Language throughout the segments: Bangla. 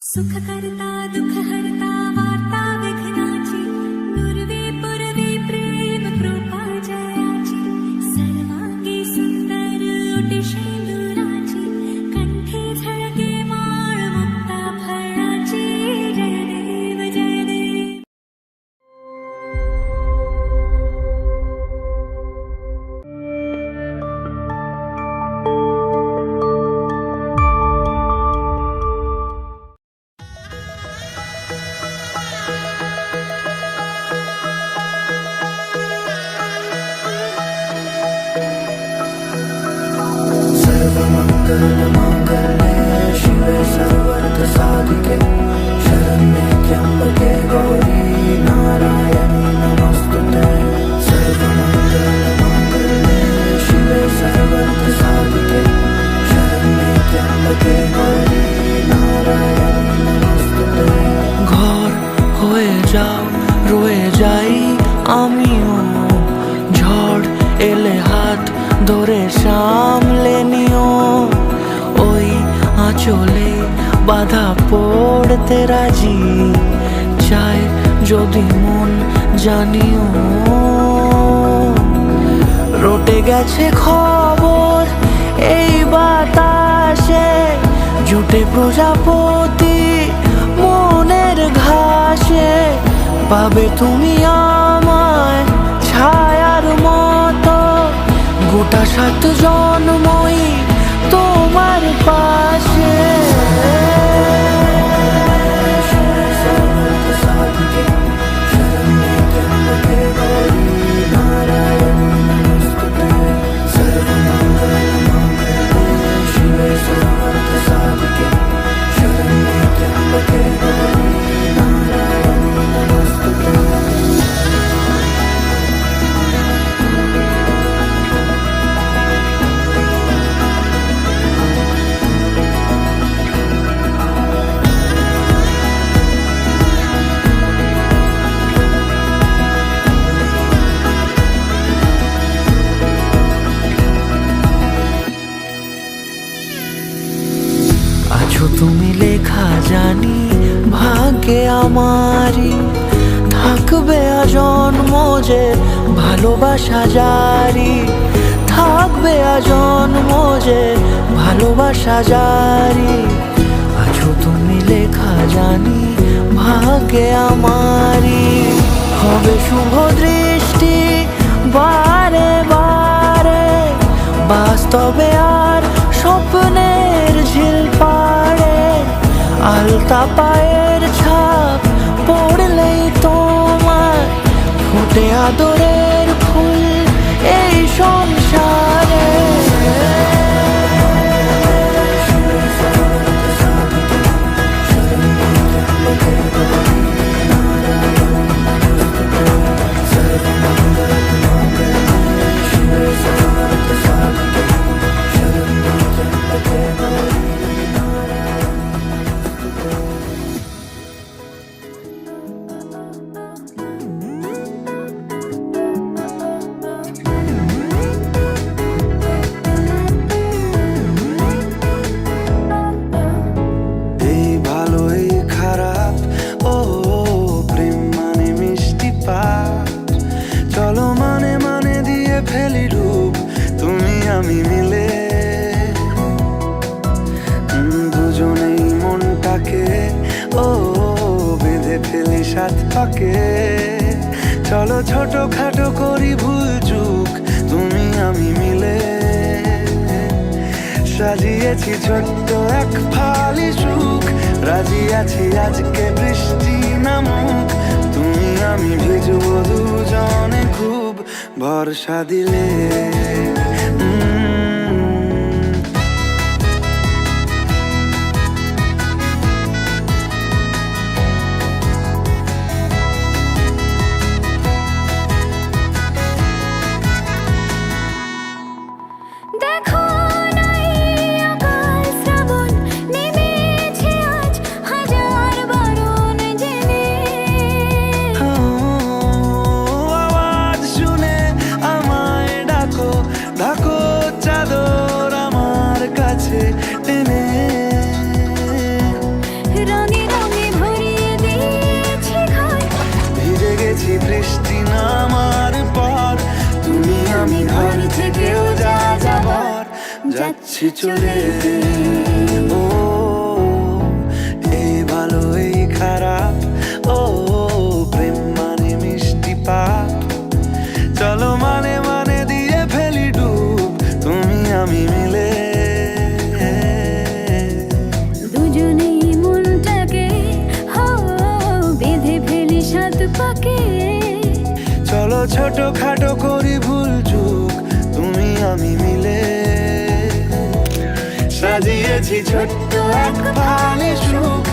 सुख करता दुख हरता वार्ता विघ्नाची पूर्वी पूर्वी प्रेम कृपा जयाची सर्वांगी सुंदर ओटी शेंदुराची कंठी झळके माळ मुक्ता फळाची जय देव जय देव। सर्वमङ्गलमाङ्गल्ये शिवे सर्वार्थसाधिके शरण्ये त्र्यम्बके गौरी नारायणी नमोऽस्तुते। सर्वमङ्गलमाङ्गल्ये शिवे सर्वार्थसाधिके शरण्ये त्र्यम्बके गौरी नारायणी नमोऽस्तुते। ঘর হয়ে যাও রয়ে যাই আমিও, ঝড় এলে হাত ধরে সামলে নিও, ওই আঁচলে বাধা পড়তে রাজি চাই যদি মন জানিও। রটে গেছে খবর এই বাতাসে জুটে প্রজাপতি মনের ঘাসে, পাবে তুমি আমায় ছায়ার মতো গোটা 7 জন্মই তোমার পাশে। আছো তুমি লেখা জানি ভাগ্যে আমারই, থাকবে আজন্ম যে ভালোবাসা জারি, থাকবে আজন্ম যে ভালোবাসা জারি। আছো তুমি লেখা জানি ভাগ্যে আমারই, হবে শুভ দৃষ্টি বারে বারে বাস্তবে আর স্বপ্নের ঝিল পাড়ে, আলতা পায়ের ছাপ পড়লেই তোমার ফুটে আদরের ফুল এই সংসারে। চলো মানে মানে দিয়ে ফেলি রূপ তুমি আমি মিলে, দুজনেই মনটাকে ও বেঁধে ফেলি 7 পাকে। চলো ছোট খাটো করি ভুল চুক তুমি আমি মিলে, সাজিয়েছি ছোট্ট এক ফালি সুখ, রাজি আছি আজকে বৃষ্টি নামুক তুমি আমি ভিজবো দুজনে খুব ভরসা দিলে। টেনে রঙে যাচ্ছি চলে। ও এই ভালো এই খারাপ, ও প্রেম মানে মিষ্টি পাপ, চলো মানে মানে দিয়ে ফেলি ডুব তুমি আমি মিলে। দুজনেই মনটাকে বেঁধে ফেলি সাত পাকে, চলো ছোট খাটো করি ভুল চুক তুমি আমি মিলে। সাজিয়েছি ছোট্ট এক ফালি সুখ,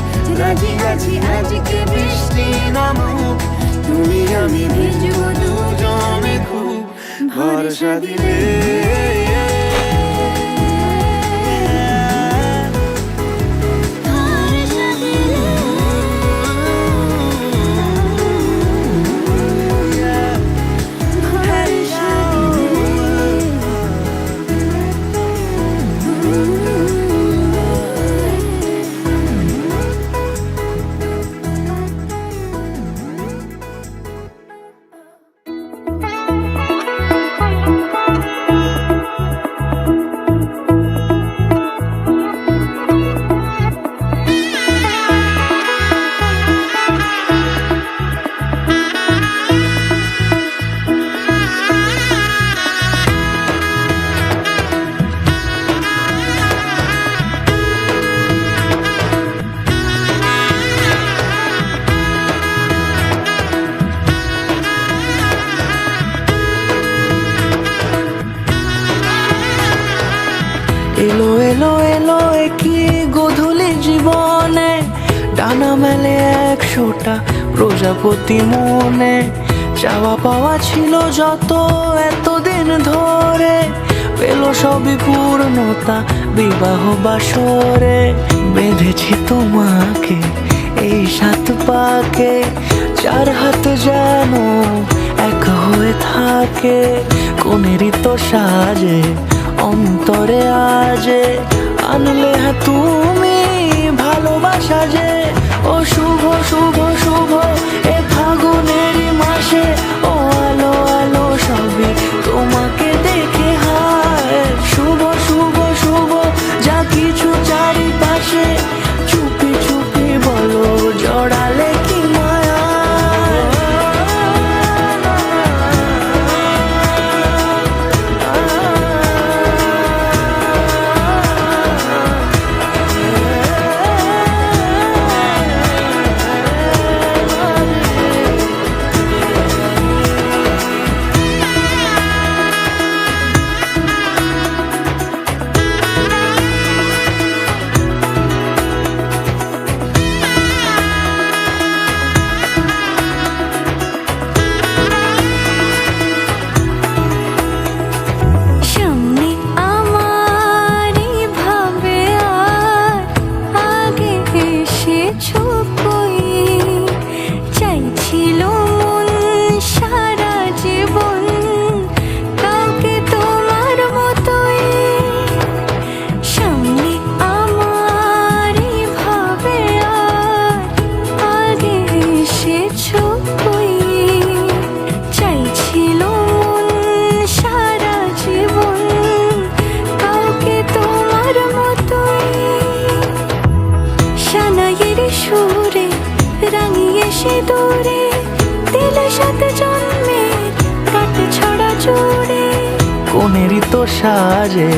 রাজি আছি আজকে বৃষ্টি নামুক, তুমি আমি ভিজবো দুজনে খুব ভরসা দিলে। এলো এলো এলো কি গোধূলি জীবনে, ডানা মেলে 100টা প্রজাপতি মনে। চাওয়া পাওয়া ছিল যত এতদিন ধরে, পেল সবই পূর্ণতা বিবাহ বাসরে। বেঁধেছি তোমাকে এই 7 পাকে, 4 হাত যেন এক হয়ে থাকে। কোনেরই তো সাজে অন্তরে আজে, আনলে তুমি ভালোবাসা যে। ও শুভ শুভ শুভ এ ফাগুনেরই মাসে, ও আলো আলো সবই তোমাকে দেখে হায়। শুভ শুভ শুভ যা কিছু চারিপাশে, চুপি চুপি বলো জড়ালে কি মায়া। সামনে আমারই ভাবে আর আগে এসেছো কই, চাইছিল মন সারা জীবন কাউকে তোমার মতোই। সামনে আমারই ভাবে আর আগে এসেছো কই, চাইছিল মন সারা জীবন কাউকে তোমার মতোই। সানাইয়ের সুরে রাঙিয়ে সে দূরে, দিলে 7 জন্মের কাট ছড়া জোড়ে। কোনেরই তো সাজে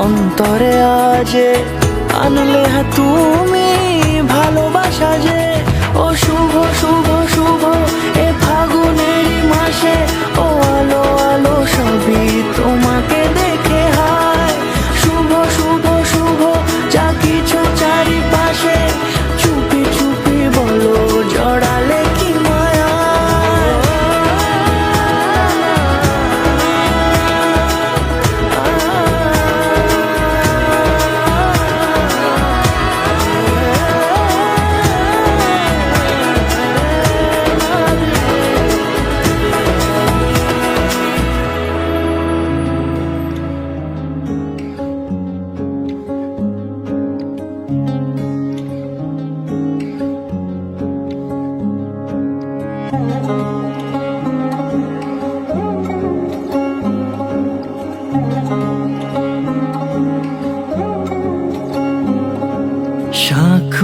অন্তরে আজে, আনলে তুমি ভালোবাসা যে। ও শুভ শুভ শুভ এ ফাগুনেরই মাসে, ও আলো আলো সবই তোমাকে দেখে হায়। শুভ শুভ শুভ যা কিছু চারিপাশে, চুপি চুপি বলো জড়ালে কি মায়া।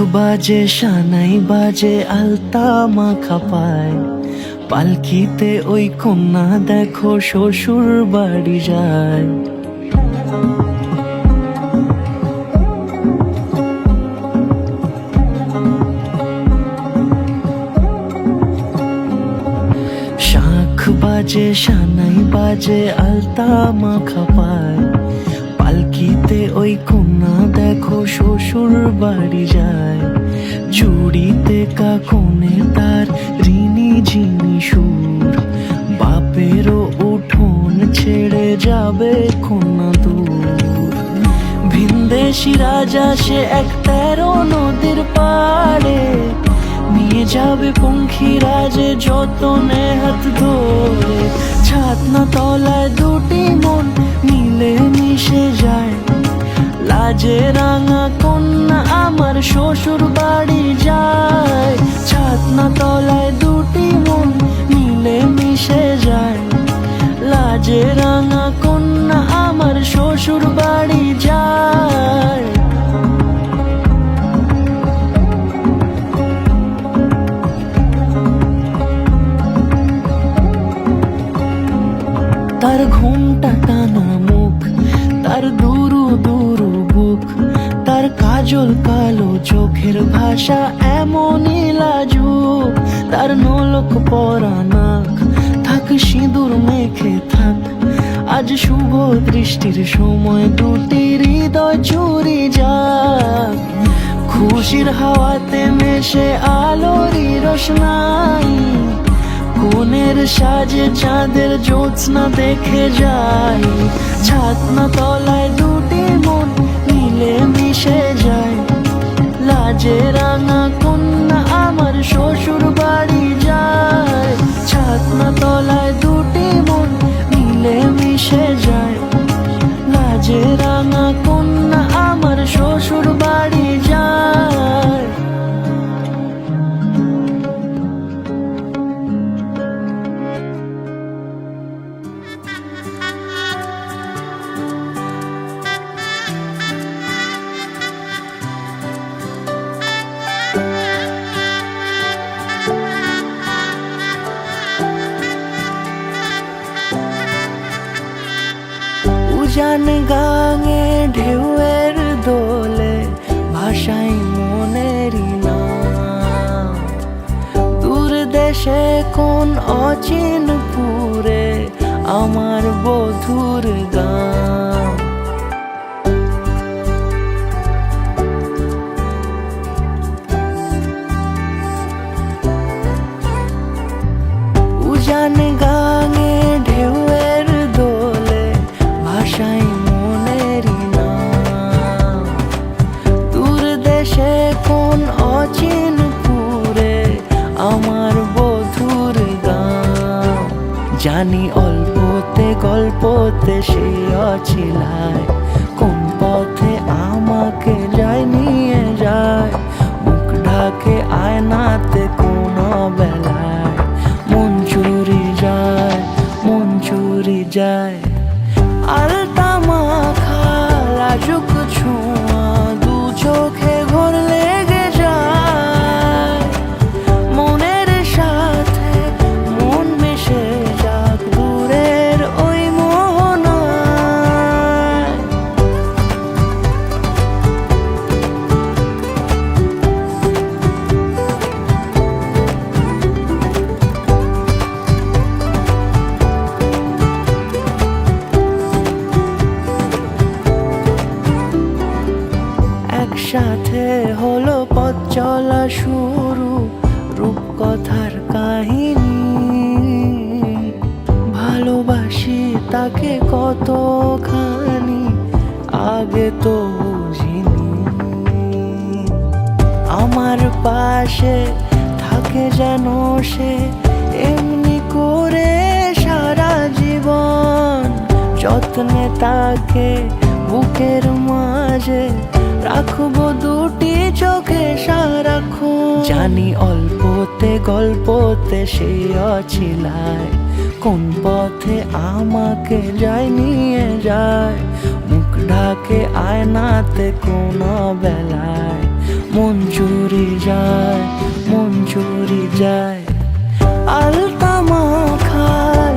বাজে সানাই বাজে আলতা মাখা পায়, পালকিতে ওই কন্যা দেখো শ্বশুর বাড়ি যায়। শাঁখ বাজে সানাই বাজে আলতা মাখা পায়, পালকিতে ওই কন্যা দেখো শ্বশুর বাড়ি যায়। চুড়িতে কাকনে তার ঋণী ঝিনি সুর, বাপেরও উঠোন ছেড়ে যাবে কন্যা দূর। ভিনদেশি রাজা সে এক 13 নদীর পাড়ে, নিয়ে যাবে পঙ্খিরাজে যতনে হাত ধরে। ছাতনা তলায় দুটি মন মিলে মিশে যায়, লাজে রাঙা কন্যা আমার শ্বশুর বাড়ি যায়। ছাতনা তলায় দুটি মন মিলে মিশে যায়, লাজে রাঙা কন্যা আমার শ্বশুর বাড়ি যায়। তার ঘুমটা টানা মুখ, তার দুরু দুরু বুক, তার কাজল কালো চোখের ভাষা এমনই লাজুক। তার নোলক পরা নাক, থাক সিঁদুর মেখে থাক, আজ শুভ দৃষ্টির সময় দুটি হৃদয় চুরি যাক। খুশির হাওয়াতে মেশে আলোরই রোশনাই, কোণের সাজে চাঁদের জ্যোৎস্না দেখে যাই। ছাতনা তলায় দুটি মন মিলে মিশে যায়, লাজে রাঙা কন্যা আমার শ্বশুর বাড়ি যায়। ছাতনা তলায় দুটি মন মিলে মিশে যায়, লাজে রাঙা কন্যা আমার শ্বশুর বাড়ি যায়। উজান গাঙে ঢেউয়ের দোলে ভাষাই মনেরই নাম, দূর দেশে কোন অচিনপুরে আমার বধুর গান। উজান গাঙে ঢেউয়ের দোলে ভাষাই মনেরই নাম, দূর দেশে কোন অচিনপুরে আমার বধুর গান। জানি অল্পতে গল্পতে সে অছিলায়, কোন পথে আমাকে যায় নিয়ে যায়। মুখ ঢাকে আয়নাতে কোন বেলায়, মন চুরি যায়, মন চুরি যায়। আলতা মাখা লাজুক ছোঁয়া দু চোখে ঘোর লেগে যায়, মনের সাথে মন মিশে যাক দূরের ওই মোহনায়। একসাথে হলো পথ চলা শুরু, রূপকথার কাহিনী। ভালোবাসি তাকে কতখানি আগে তো বুঝিনি। আমার পাশে থাকে যেন সে এমনি করে সারা জীবন, যত্নে তাকে বুকের মাঝে রাখবো দুটি চোখে সারাক্ষণ। জানি অল্পতে গল্পতে সে অছিলায়, কোন পথে আমাকে যায় নিয়ে যায়। মুখ ঢাকে আয়নাতে কোন বেলায়, মন যায়। আলতা মাখা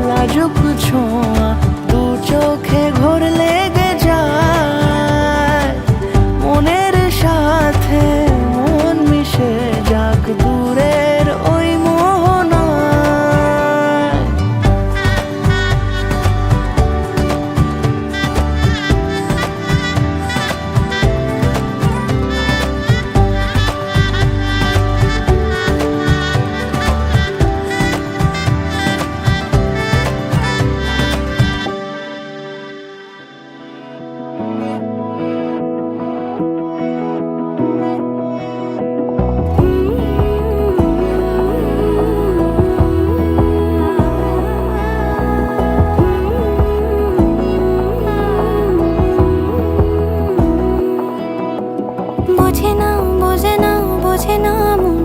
লাজুক ছোঁয়া দু চোখে ঘোর লেগে যায়। মনের সাথে মন মিশে যাক দূরের ওই মোহনায়। বোঝে না বোঝে না বোঝে না মন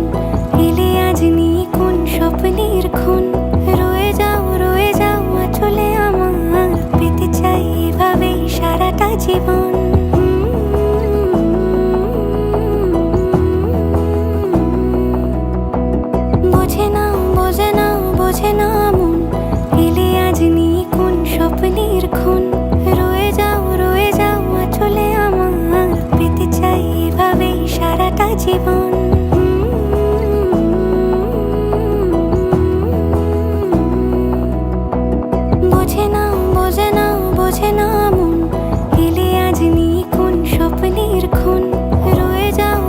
এলে আজ নিয়ে কোন স্বপ্নের খুন। রয়ে যাও চলে আমার পেতে চাই এভাবেই সারাটা জীবন। বোঝে না বোঝে না বোঝে না মন এলে আজ নিয়ে কোন স্বপ্নের খুন। রয়ে যাও চলে আমার পেতে চাই এভাবেই সারাটা জীবন। বোঝে না বোঝে না বোঝে না মন এলে আজ নিয়ে কোন স্বপ্নের খুন। রয়ে যাও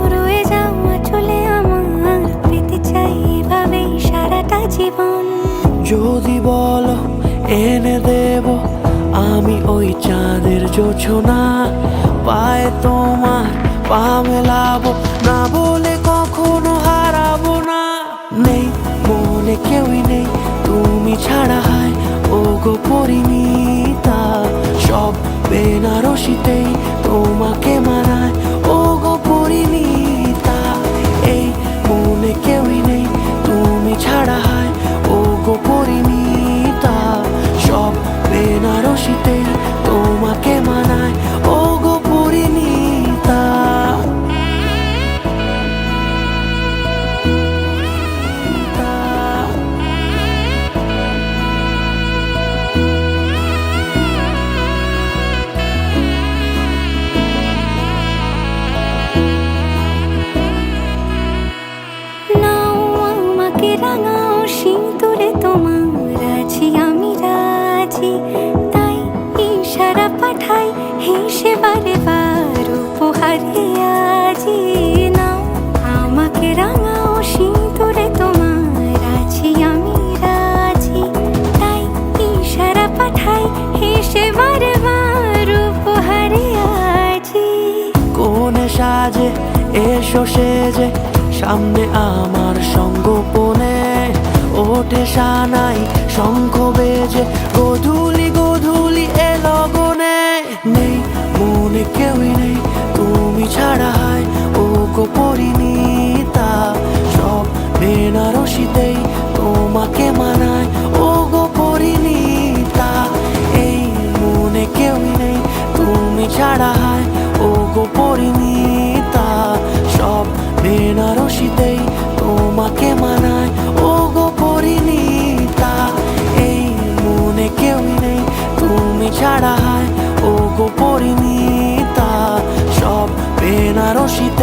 চলে আমার পেতে চাই এভাবেই সারাটা জীবন। যদি বলো এনে দেব আমি ওই চাঁদের জোছনা, পায়ে তোমার পা মেলাবো, না বলে কখনো হারাবো না। নেই মনে কেউই নেই তুমি ছাড়া, হায় ও গো পরিণীতা। সব বেনারসিতেই তোমাকে মানায় ও গো পরিণীতা। এই মনে কেউই নেই তুমি ছাড়া, হায় ও গো পরিণীতা। সব বেনারসিতেই তোমাকে মানায় ও গো পরিণীতা। নাও আমাকে রাঙাও সিঁদুরে তোমার আছি আমি রাজি। তাই ইশারা পাঠাই হেসে বারে বার উপহারে আজি। নাও আমাকে রাঙাও সিঁদুরে তোমার আছি আমি রাজি। তাই ইশারা পাঠাই হেসে বারে বার উপহারে আজি। কোনে সাজে এসো সেজে সামনে আমার সঙ্গোপনে, ওঠে সানাই শঙ্খ বেজে গধূলি গধূলি এ লগনে। নেই মনে কেউই নেই তুমি ছাড়া, হায় ও গো পরিণীতা। সব বেনারসিতেই তোমাকে মানায় ও গো পরিণীতা। এই মনে কেউই নেই তুমি ছাড়া, হায় ও গো পরিণীতা। সব বেনারসিতেই তোমাকে মানায় ও গো পরিণীতা। এই মনে কেউই নেই তুমি ছাড়া, হায় ও গো পরিণীতা। সব বেনারসিতেই